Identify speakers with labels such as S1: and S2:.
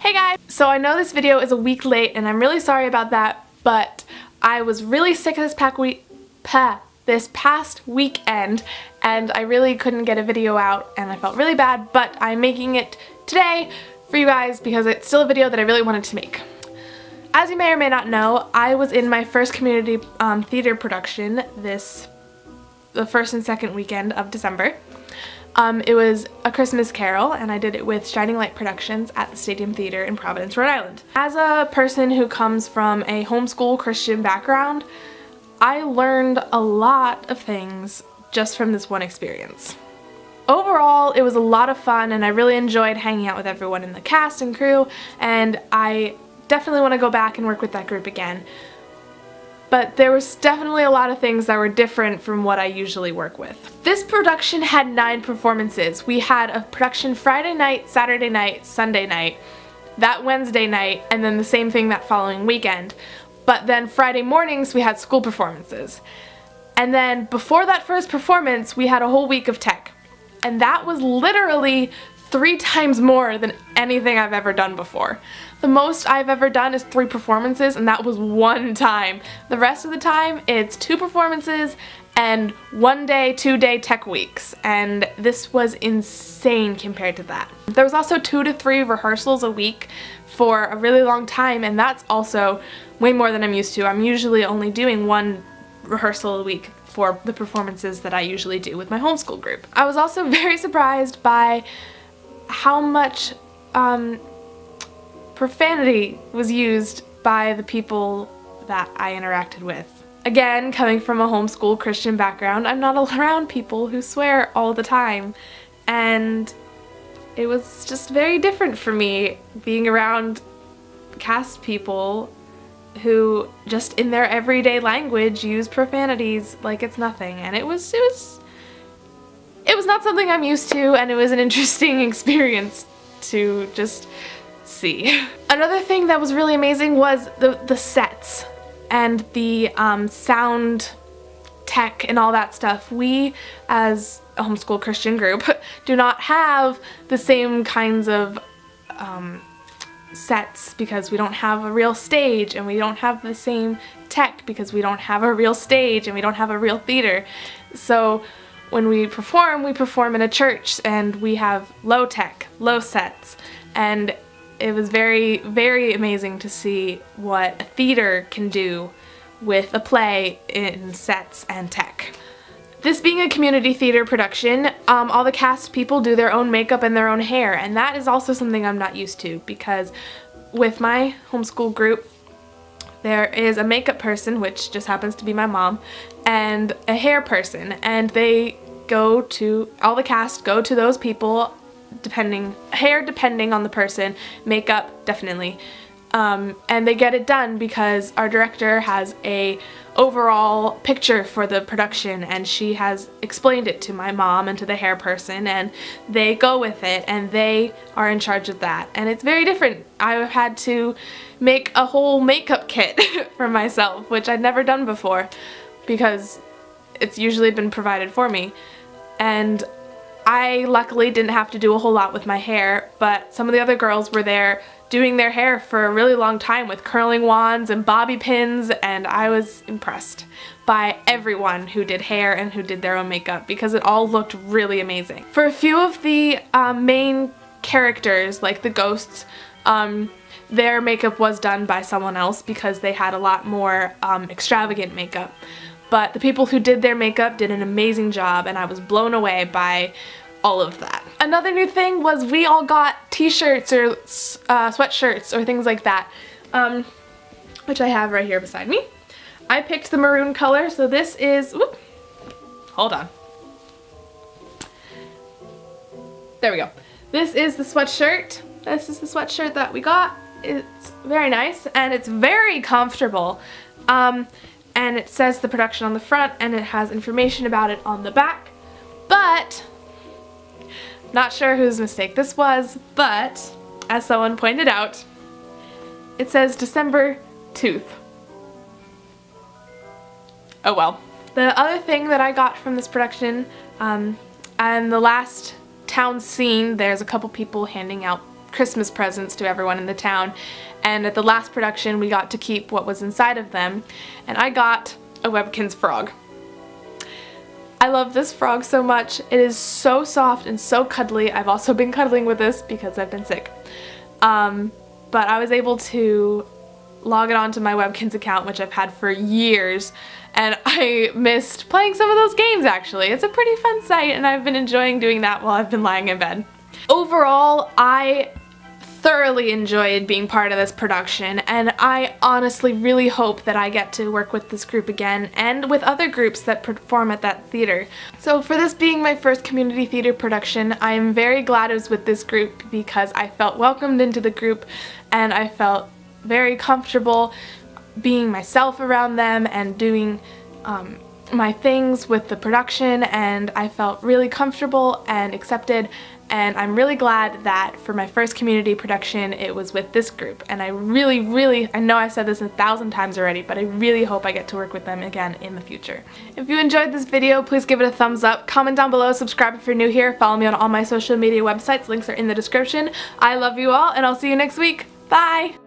S1: Hey guys! So I know this video is a week late and I'm really sorry about that, but I was really sick this past weekend and I really couldn't get a video out and I felt really bad, but I'm making it today for you guys because it's still a video that I really wanted to make. As you may or may not know, I was in my first community theater production the first and second weekend of December. It was A Christmas Carol, and I did it with Shining Light Productions at the Stadium Theater in Providence, Rhode Island. As a person who comes from a homeschool Christian background, I learned a lot of things just from this one experience. Overall, it was a lot of fun, and I really enjoyed hanging out with everyone in the cast and crew, and I definitely want to go back and work with that group again. But there was definitely a lot of things that were different from what I usually work with. This production had 9 performances. We had a production Friday night, Saturday night, Sunday night, that Wednesday night, and then the same thing that following weekend. But then Friday mornings we had school performances. And then before that first performance we had a whole week of tech. And that was literally 3 times more than anything I've ever done before. The most I've ever done is 3 performances, and that was 1 time. The rest of the time it's 2 performances and 1 day, 2 day tech weeks, and this was insane compared to that. There was also 2 to 3 rehearsals a week for a really long time, and that's also way more than I'm used to. I'm usually only doing 1 rehearsal a week for the performances that I usually do with my homeschool group. I was also very surprised by how much profanity was used by the people that I interacted with. Again, coming from a homeschool Christian background, I'm not around people who swear all the time, and it was just very different for me being around cast people who just in their everyday language use profanities like it's nothing, and it was not something I'm used to, and it was an interesting experience to just see. Another thing that was really amazing was the sets and the sound tech and all that stuff. We, as a homeschool Christian group, do not have the same kinds of sets because we don't have a real stage, and we don't have the same tech because we don't have a real stage and we don't have a real theater. So when we perform in a church and we have low tech, low sets, and it was very, very amazing to see what a theater can do with a play in sets and tech. This being a community theater production, all the cast people do their own makeup and their own hair, and that is also something I'm not used to because with my homeschool group there is a makeup person, which just happens to be my mom, and a hair person, and all the cast go to those people, hair depending on the person, makeup definitely, and they get it done because our director has a overall picture for the production, and she has explained it to my mom and to the hair person, and they go with it and they are in charge of that, and it's very different. I've had to make a whole makeup kit for myself, which I'd never done before because it's usually been provided for me, and I luckily didn't have to do a whole lot with my hair, but some of the other girls were there doing their hair for a really long time with curling wands and bobby pins, and I was impressed by everyone who did hair and who did their own makeup because it all looked really amazing. For a few of the main characters, like the ghosts, their makeup was done by someone else because they had a lot more extravagant makeup. But the people who did their makeup did an amazing job, and I was blown away by all of that. Another new thing was we all got t-shirts or sweatshirts or things like that, which I have right here beside me. I picked the maroon color, so this is, hold on. There we go. This is the sweatshirt. This is the sweatshirt that we got. It's very nice, and it's very comfortable. And it says the production on the front, and it has information about it on the back, but not sure whose mistake this was, but as someone pointed out, it says December tooth. Oh well. The other thing that I got from this production, and the last town scene, there's a couple people handing out Christmas presents to everyone in the town, and at the last production we got to keep what was inside of them, and I got a Webkinz frog. I love this frog so much. It is so soft and so cuddly. I've also been cuddling with this because I've been sick. But I was able to log it onto my Webkinz account, which I've had for years, and I missed playing some of those games actually. It's a pretty fun site and I've been enjoying doing that while I've been lying in bed. Overall, I thoroughly enjoyed being part of this production, and I honestly really hope that I get to work with this group again and with other groups that perform at that theater. So for this being my first community theater production, I am very glad it was with this group because I felt welcomed into the group and I felt very comfortable being myself around them and doing my things with the production, and I felt really comfortable and accepted, and I'm really glad that for my first community production it was with this group, and I really, I know I've said this 1,000 times already, but I really hope I get to work with them again in the future. If you enjoyed this video, please give it a thumbs up, comment down below, subscribe if you're new here, follow me on all my social media websites, links are in the description. I love you all, and I'll see you next week. Bye!